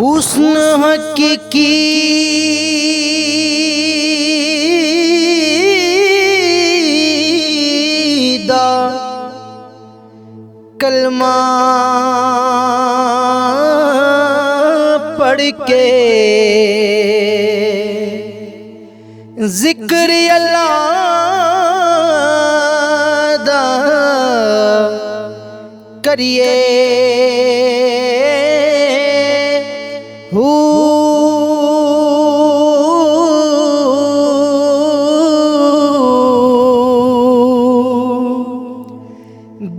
हुस्न हकीकी दा कलमा पढ़ के जिक्र अल्लाह दा करिए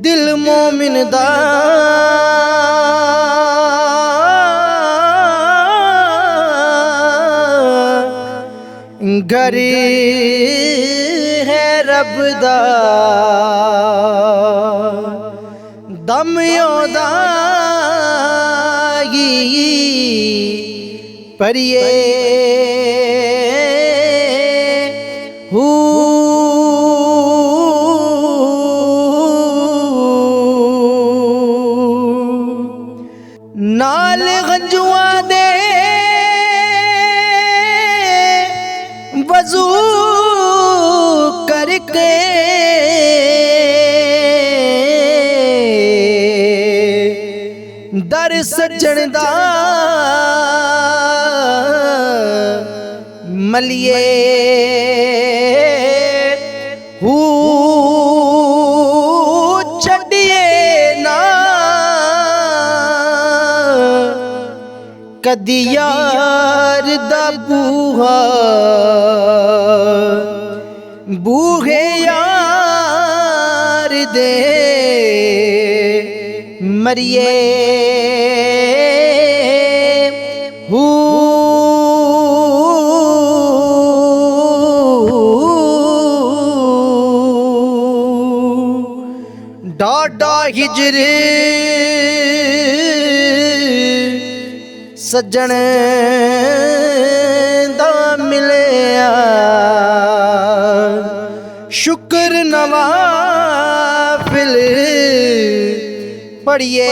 दिल मोमिन दा घर है रब दा दम योदा परिए नाल गंजुआ दे वजू करके दर सज्जन दा मलिए छड़िए ना कदी यार दा बूहा बूहे यार दे मरिए डाडा हिजर सज्जन दा मिलिया शुक्र नवाफिल पढ़िए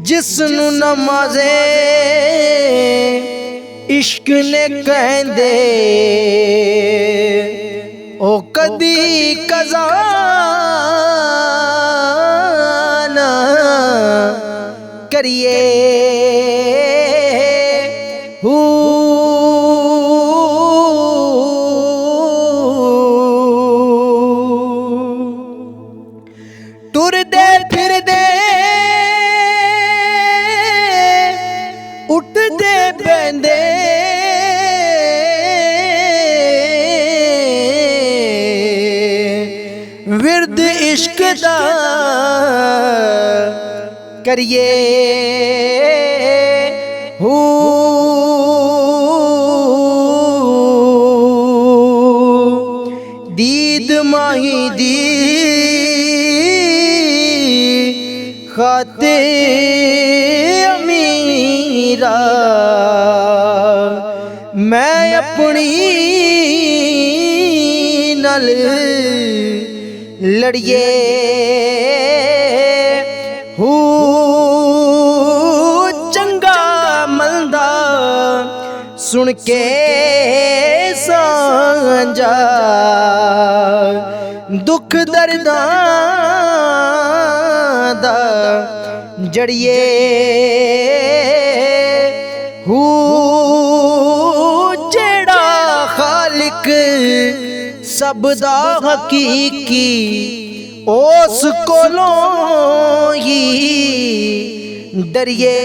जिसनु नमाज़े इश्क ने कहंदे ओ कदी कज़ा ना करिए टुरदे फिरदे उठदे बंदे विरद इश्क दा करिए दीद माही दी खाते अमीरा मैं अपनी नल लड़िए चंगा मलदा सुन के सांझा दुख दर्दां दा जड़िए जेड़ा खालिक सब दा हकीकी उस कोलों ही डरिए